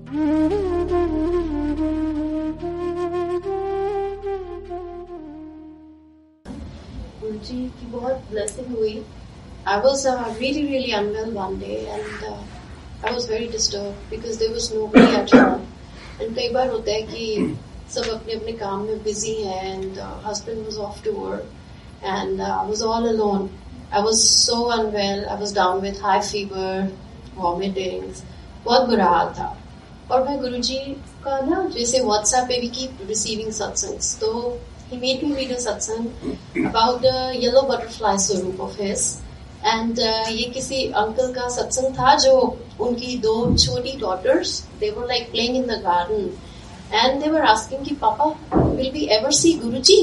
गुरुजी की बहुत ब्लेसिंग हुई. I was really unwell one day and I was very disturbed because there was nobody at home. And कई बार होता है कि सब अपने अपने काम में busy हैं and husband was off to work and I was all alone. I was so unwell. I was down with high fever, vomitings. बहुत बुरा हाल था. और मैं गुरुजी का ना जैसे WhatsApp पे भी keep receiving satsangs. तो he made me read a satsang about the yellow butterfly swarup of his. And ये किसी अंकल का सत्संग था जो उनकी 2 छोटी daughters, they were like playing in the garden and they were asking कि पापा will we ever see Guruji?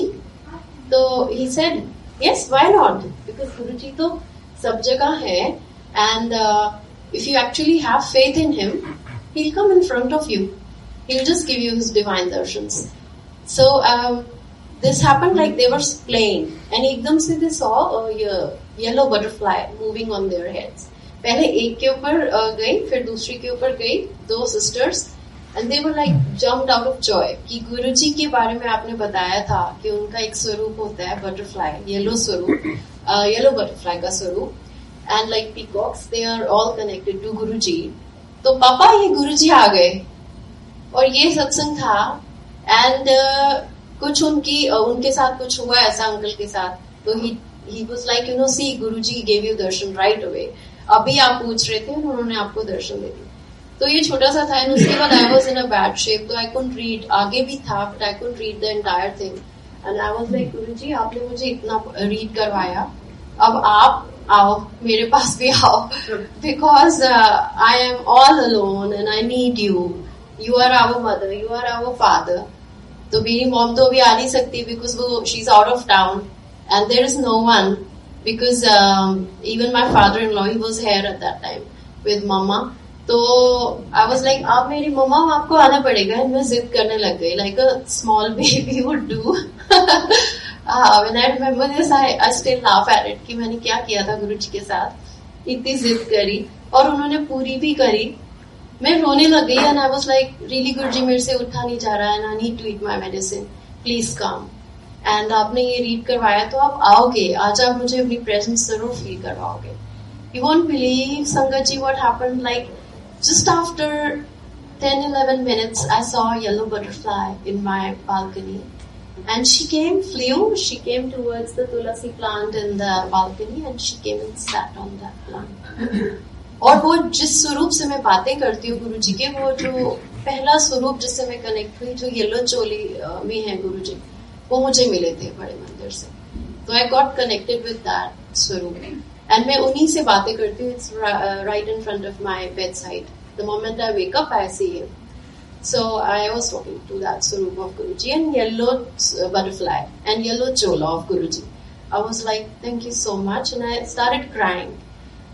तो he said yes, why not? Because Guruji तो सब जगह है and if you actually have faith in him, he'll come in front of you. He'll just give you his divine darshans. So this happened like they were playing and एकदम से they saw yellow butterfly moving on their heads. पहले एक के ऊपर गई, फिर दूसरी के ऊपर गई, 2 sisters, and they were like jumped out of joy कि गुरुजी के बारे में आपने बताया था कि उनका एक स्वरूप होता है butterfly, yellow स्वरूप, yellow butterfly का स्वरूप, and like peacocks, they are all connected to गुरुजी. तो पापा ये गुरुजी आ गए और ये सत्संग था and कुछ उनके साथ कुछ हुआ ऐसा अंकल के साथ. तो he was like, see, Guruji gave you darshan right away. अभी आप पूछ रहे थे और उन्होंने आपको दर्शन दे दिया. तो ये छोटा सा था. उसके बाद I was in a bad shape, तो I couldn't read. आगे भी था, but I couldn't read the entire thing. And I was like, Guruji, आपने मुझे इतना read करवाया, अब आप आओ, मेरे पास भी आओ, because I am all alone and I need you. You are our mother, you are our father. तो मेरी मॉम तो अभी आ नहीं सकती because वो she's out of town. And there is no one because even my father-in-law, he was here at that time with mama. तो I was like, आप मेरी मम्मा आपको आना पड़ेगा. मैं जिद करने लग गई like a small baby would do. When I remember this, I still laugh at it कि मैंने क्या किया था गुरुजी के साथ. इतनी जिद करी और उन्होंने पूरी भी करी. मैं रोने लग गई and I was like, really गुरुजी मेरे से उठा नहीं जा रहा and I need to eat my medicine. Please come. And आपने ये रीड करवाया तो आप आओगे, आज आप मुझे अपनी प्रेजेंस जरूर फील करवाओगे. You won't believe Sangat ji what happened. Like just after 10-11 minutes I saw a yellow butterfly in my balcony and she came towards the tulasi plant in the balcony and she came and sat on that plant. और वो जिस स्वरूप से मैं बातें करती हूँ गुरुजी के, वो जो पहला स्वरूप जिससे मैं कनेक्ट हुई जो येलो चोली में है गुरुजी, वो मुझे मिले थे बड़े मंदिर से. तो I got connected with that swaroop and मैं उन्हीं से बातें करती हूँ. It's right in front of my bed side. The moment I wake up I see him. So I was talking to that swaroop of Guruji and yellow butterfly and yellow chola of Guruji. I was like thank you so much and I started crying.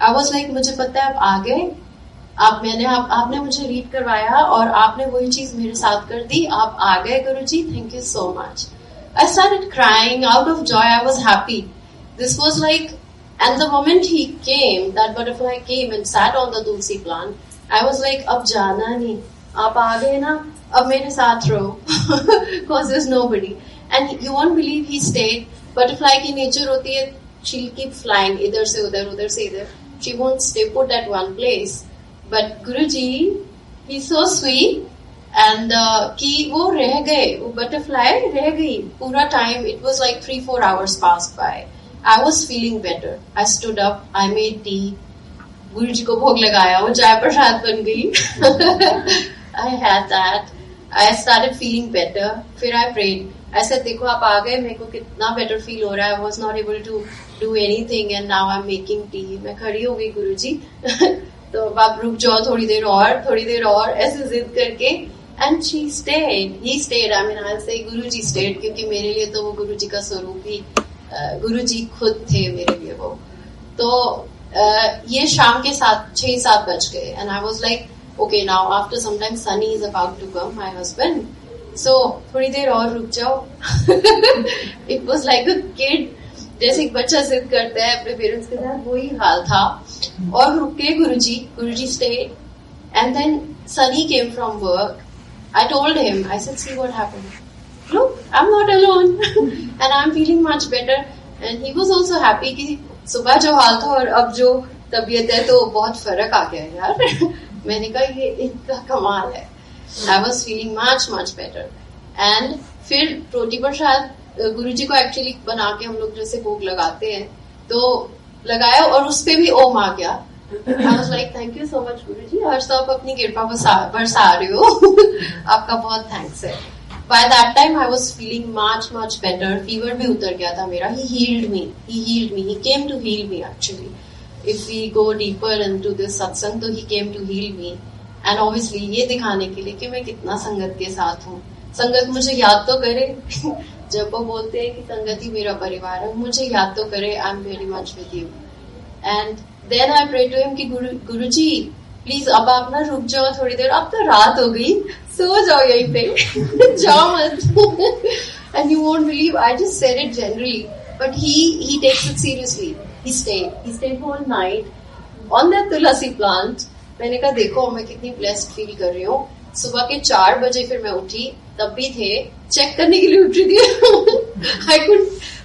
I was like मुझे पता है आप आ गए, आपने मुझे read करवाया और आपने वही चीज मेरे साथ कर दी. आप आ गए Guruji, thank you so much. I started crying out of joy. I was happy. This was like, and the moment he came, that butterfly came and sat on the tulsi plant. I was like, अब जाना नहीं, आप आ गए ना, अब मेरे साथ रहो, because there's nobody. And you won't believe he stayed. Butterfly की nature होती है, she'll keep flying इधर से उधर, उधर से इधर. She won't stay put at one place. But Guruji, he's so sweet. And कि वो रह गए, वो बटरफ्लाई रह गई पूरा time. It was like 3-4 hours passed by. I was feeling better. I stood up, I made tea, गुरु जी को भोग लगाया, वो चाय प्रसाद बन गई. I had that. I started feeling better. फिर आई प्रेड. ऐसे देखो आप आ गए, मेरे को कितना बेटर फील हो रहा है. I was not able to do anything and now I am making tea. मैं खड़ी हो गई गुरु जी. तो आप रुक जाओ थोड़ी देर और ऐसे जिद करके. And she stayed. He stayed. I mean, I'll say Guruji stayed क्योंकि मेरे लिए तो वो गुरुजी का स्वरूप ही, गुरुजी खुद थे मेरे लिए वो. तो ये शाम के 6-7 बज गए and I was like, okay, now after some time Sunny is about to come, my husband. So थोड़ी देर और रुक जाओ. It was like a kid. जैसे एक बच्चा जिद करता है अपने पेरेंट्स के साथ, वही हाल था. और रुक के गुरुजी stayed. And then Sunny came from work. I told him, I said, see what happened. Look, I'm not alone and I'm feeling much better. And he was also happy कि सुबह जो हाल था और अब जो तबीयत है तो बहुत फर्क आ गया यार. मैंने कहा ये इनका कमाल है. I was feeling much better. And फिर रोटी पर शायद गुरुजी को एक्चुअली बना के हम लोग जैसे भोग लगाते हैं तो लगाया और उस पे भी ओम आ गया. I was like, thank you so much गुरुजी. आज तो आप अपनी कृपा बरसा रहे हो. आपका बहुत थैंक्स है. By that time I was feeling much better. Fever भी उतर गया था मेरा. He healed me. He came to heal me actually. If we go deeper into this satsang, तो he came to heal me. And obviously ये दिखाने के लिए कि मैं कितना संगत के साथ हूँ. संगत मुझे याद तो करे. जब वो बोलते हैं कि संगत ही मेरा परिवार है, मुझे याद तो करे. I'm very much with you. And then I prayed to him कि गुरुजी प्लीज अब आप ना रुक जाओ थोड़ी देर. अब तो रात हो गई, सो जाओ यहीं पे. जाओ मत. And you won't believe, I just said it generally, but he takes it seriously. He stayed whole night on that tulasi plant. मैंने कहा देखो मैं कितनी blessed feel कर रही हूँ. सुबह के 4 बजे फिर मैं उठी, तब भी थे चेक करने के लिए उठ रही थी. I could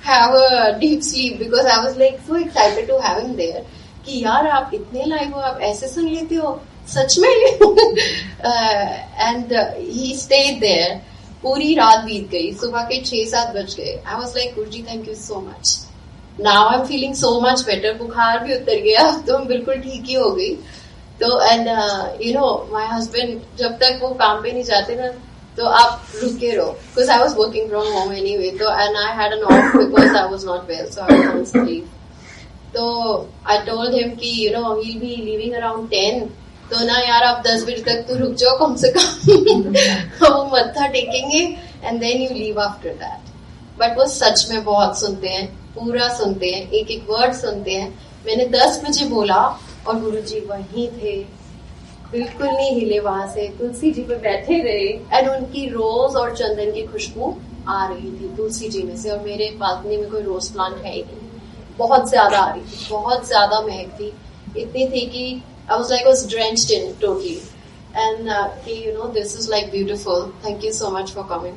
have a deep sleep because I was like so excited to have him there. कि यार आप इतने लाइव हो, आप ऐसे सुन लेते हो सच में. And he stayed there. पूरी रात बीत गई, सुबह के 6-7 बज गए. I was like Guruji thank you so much. Now I am feeling so much better. बुखार भी उतर गया तो हम बिल्कुल ठीक ही हो गई. तो and you know my husband जब तक वो काम पे नहीं जाते ना तो आप रुके रहो because I was working from home anyway. तो and I had an off because I was not well, so I was on leave. तो आई टोल्ड हिम कि you know he will be leaving around 10. तो ना यार आप 10 बजे तक तो रुक जाओ कम से कम. वो मत्था टेकेंगे and then you leave after that. But वो सच में बहुत सुनते हैं, पूरा सुनते हैं, एक वर्ड सुनते हैं. मैंने 10 बजे बोला और गुरुजी वहीं थे, बिल्कुल नहीं हिले वहां से. तुलसी जी पे बैठे रहे एंड उनकी रोज और चंदन की खुशबू आ रही थी तुलसी जी में से. और मेरे बालकनी में कोई रोज प्लांट है ही नहीं. बहुत ज्यादा आ रही थी, बहुत ज्यादा महक थी. इतनी थी कि I was like, I was drenched in totally. And you know, this is like beautiful. Thank you so much for coming.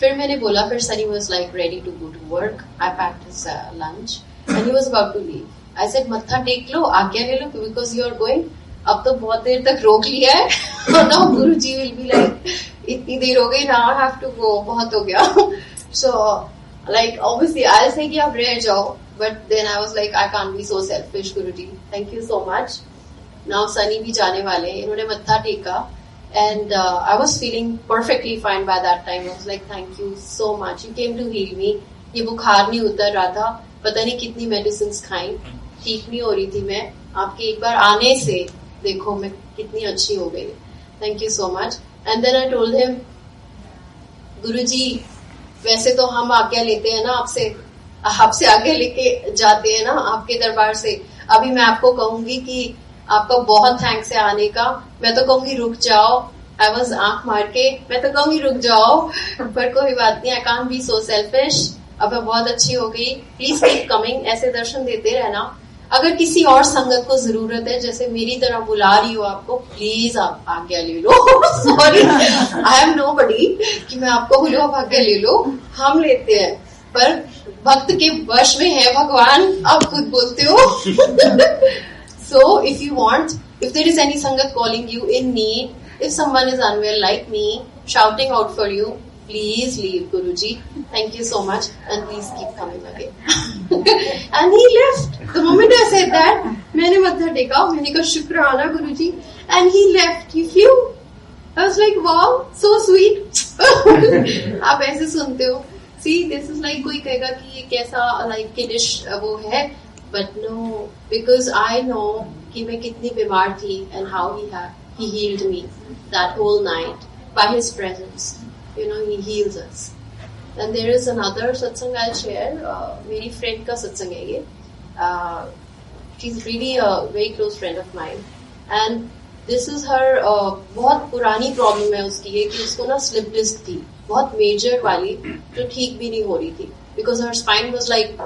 फिर मैंने बोला, फिर Sunny was like ready to go to work. I packed his lunch and he was about to leave. I said, मत्था take लो, आज्ञा ले लो because you are going. अब तो बहुत देर तक रोक लिया है. Now Guruji will be like, इतनी देर हो गई, now I have to go. बहुत हो गया. So like obviously I'll say कि आप रह जाओ. But then I was like, I can't be so selfish, Guruji. Thank you so much. Now Sunny भी जाने वाले. इन्होंने मत्था टेका and I was feeling perfectly fine by that time. I was like, thank you so much. You came to heal me. ये बुखार नहीं उतर रहा था. पता नहीं कितनी मेडिसिन्स खाई, ठीक नहीं हो रही थी मैं. आपके एक बार आने से देखो मैं कितनी अच्छी हो गई. Thank you so much. And then I told him, गुरुजी वैसे तो हम आज्ञा लेते हैं ना आपसे आगे लेके जाते हैं ना आपके दरबार से. अभी मैं आपको कहूंगी कि आपका बहुत थैंक्स है आने का. मैं तो कहूंगी रुक जाओ. आई वॉज आंख मार के मैं तो कहूंगी रुक जाओ, पर कोई बात नहीं. I can't be so selfish. अब मैं बहुत अच्छी हो गई. Please keep coming. ऐसे दर्शन देते रहना. अगर किसी और संगत को जरूरत है, जैसे मेरी तरह बुला रही हो आपको, प्लीज आप आज्ञा ले लो. सॉरी आई एम नोबडी कि मैं आपको बोलूं आप आज्ञा ले लो. हम लेते हैं, पर भक्त के वश में है भगवान. आप खुद बोलते हो. So if you want, if there is any sangat calling you in need, if someone is unwell like me, shouting out for you, please leave, Guruji. Thank you so much and please keep coming again. And he left. The moment I said that, मैंने मत्था टेका, मैंने कहा शुक्राना गुरुजी, and he left. He flew. I was like, wow, so sweet. आप ऐसे सुनते हो. See, this is like कोई कहेगा कि ये कैसा like kiddish वो है. But no, because I know कि मैं कितनी बीमार थी and how he healed me that whole night by his presence. You know, he heals us. And there is another satsang I'll share. मेरी friend का satsang है ये. She's really a very close friend of mine. And this is her बहुत पुरानी problem है उसकी ये कि उसको ना slip disc थी, बहुत major वाली, जो ठीक भी नहीं हो रही थी. Because her spine was like,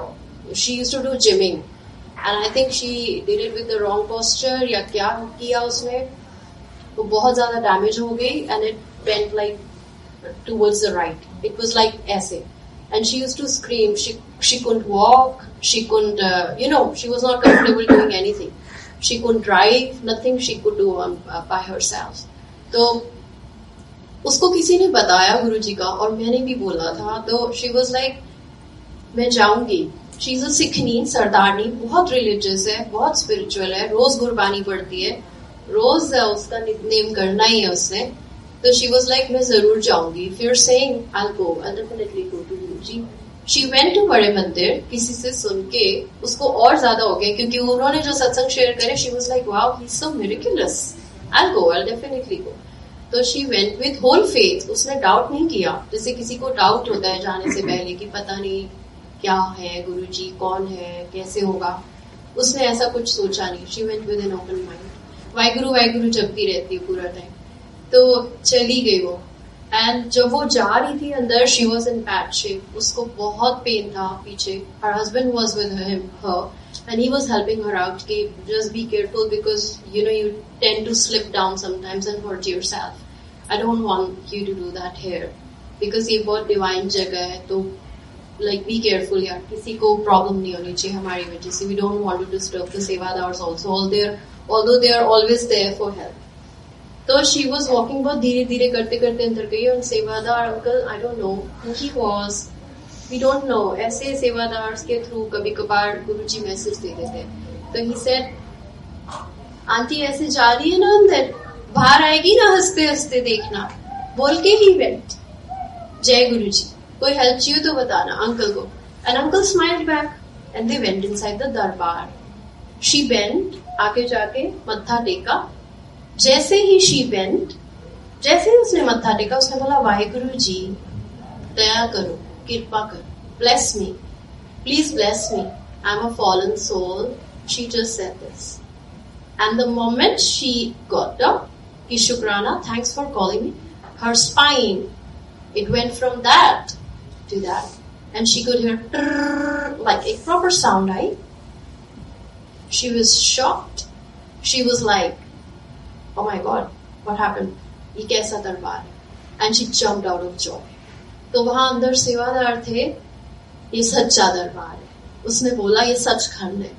she used to do gymming. And I think she did it with the wrong posture या क्या किया उसने. वो बहुत ज्यादा डैमेज हो गई and it went like towards the right. It was like ऐसे. And she used to scream. She couldn't walk. She couldn't, she was not comfortable doing anything. She couldn't drive. Nothing she could do by herself. तो उसको किसी ने बताया गुरुजी का और मैंने भी बोला था. तो she was like, मैं जाऊंगी. She's a सिखनी सरदारनी, बहुत रिलीजियस है, बहुत स्पिरिचुअल है, रोज गुरबानी पढ़ती है, रोज उसका निकनेम करना ही है उसने. तो she was like, मैं जरूर जाऊंगी. If you're saying I'll go, I'll definitely go to Guruji. She went to बड़े मंदिर. किसी से सुन के उसको और ज्यादा हो गया क्योंकि उन्होंने जो सत्संग शेयर करे. She was like, wow, he's so miraculous. I'll go, I'll definitely go. तो she went with whole faith. उसने डाउट नहीं किया जैसे किसी को डाउट होता है जाने से पहले कि पता नहीं क्या है गुरुजी, कौन है, कैसे होगा. उसने ऐसा कुछ सोचा नहीं. She went with an open mind. Waheguru जपती रहती है पूरा टाइम. तो चली गई वो. एंड जब वो जा रही थी अंदर, she was in bad shape. उसको बहुत पेन था पीछे. Her husband was with her and he was helping her out कि just be careful because you tend to slip down sometimes and hurt yourself. I don't want you to do that here because ये बहुत divine जगह है. तो like be careful यार. किसी को problem नहीं होनी चाहिए हमारी वजह से. We don't want to disturb the sevadars also, although they are always there for help. तो शी वॉज वॉकिंग, बहुत धीरे धीरे करते करते अंदर गई और सेवादार uncle, I don't know who he was, we don't know, ऐसे सेवादार के थ्रू कभी कभार गुरुजी मैसेज दे देते. तो ही सेड, आंटी ऐसे जा रही है ना अंदर, बाहर आएगी ना हंसते हंसते देखना, बोल के ही वेंट, जय गुरुजी, कोई हेल्प चाहिए तो बताना अंकल को. And uncle smiled back and they went inside the दरबार. शी बेंट, आगे जाके मत्था टेका. जैसे ही शी बेंट, जैसे ही उसने मत्था टेका, उसने बोला, वाहिगुरु जी दया करो, कृपा करो, bless me, please bless me, I am a fallen soul. She just said this and the moment she got up, कि शुक्राना, thanks for calling me, her spine, it went from that to that and she could hear trrr, like a proper sound, right? She was shocked. She was like, oh my god, what happened? ये कैसा दरबार है? And she jumped out of joy. तो वहां अंदर सेवादार थे, ये सच्चा दरबार है. उसने बोला ये सचखंड है,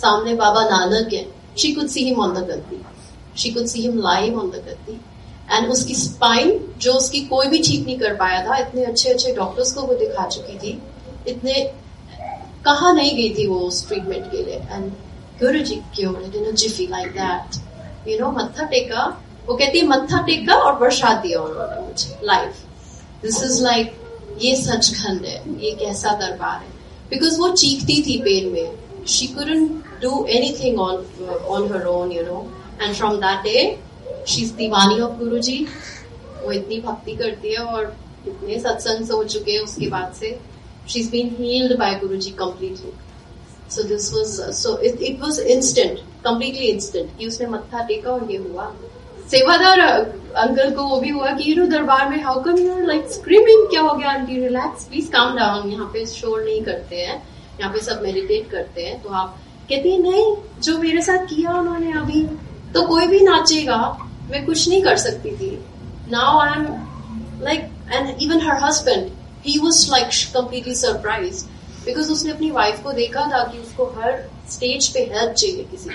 सामने बाबा नानक है. She could see him on the Gaddi. She could see him live on the Gaddi. And उसकी स्पाइन, जो उसकी कोई भी ठीक नहीं कर पाया था, इतने अच्छे अच्छे डॉक्टर्स को वो दिखा चुकी थी, इतने कहाँ नहीं गई थी वो उस ट्रीटमेंट के लिए. And Guruji cure it in a Zifi like that, you know. मत्था टेका, वो कहती है मत्था टेका और प्रसाद दिया उन्होंने मुझे लाइव. दिस इज लाइक, ये सचखंड है, ये कैसा दरबार है. बिकॉज वो चीखती थी पेन में. She couldn't do anything on her own, you know. And from that day she is दीवानी ऑफ गुरुजी. वो इतनी भक्ति करती है और इतने सत्संग हो चुके हैं उसके बाद से. She is been healed by Guruji completely. So this was, it was instant, completely instant, कि उसने मत्था टेका और ये हुआ. सेवादार अंकल को वो भी हुआ कि यू नो दरबार में, how come you are like screaming, क्या हो गया aunty, relax please, calm down, यहाँ पे शोर नहीं करते हैं, यहाँ पे सब मेडिटेट करते हैं. तो आप कहती है नहीं, जो मेरे साथ किया उन्होंने अभी, तो कोई भी नाचेगा, मैं कुछ नहीं कर सकती थी. Now I am like, and even her husband, he was like completely surprised, because उसने अपनी वाइफ को देखा था कि उसको हर स्टेज पे हेल्प चाहिए किसी.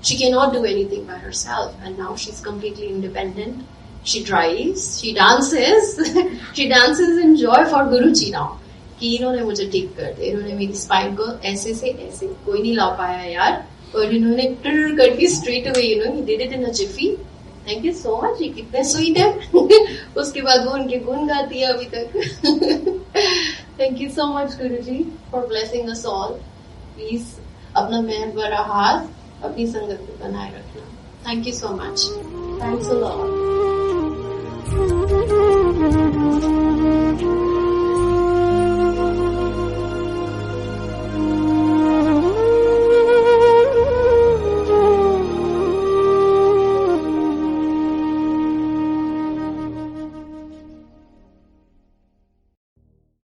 She can not do anything bye herself and now she is completely independent. She drives, she dances, she dances in joy for Guruji now, कि इन्होंने मुझे ठीक कर दिया, इन्होंने मेरी स्पाइन को ऐसे से ऐसे कोई नहीं ला पाया यार, और इन्होंने ट्रिर करके straight away, you know, he did it in a Zifi. Thank you so much, ये कितने स्वीट है. उसके बाद वो उनके गुण गाती है अभी तक. Thank you so much Guruji for blessing us all. Please अपना मेहर भरा हाथ अपनी संगत में बनाए रखना. Thank you so much. Thanks a lot.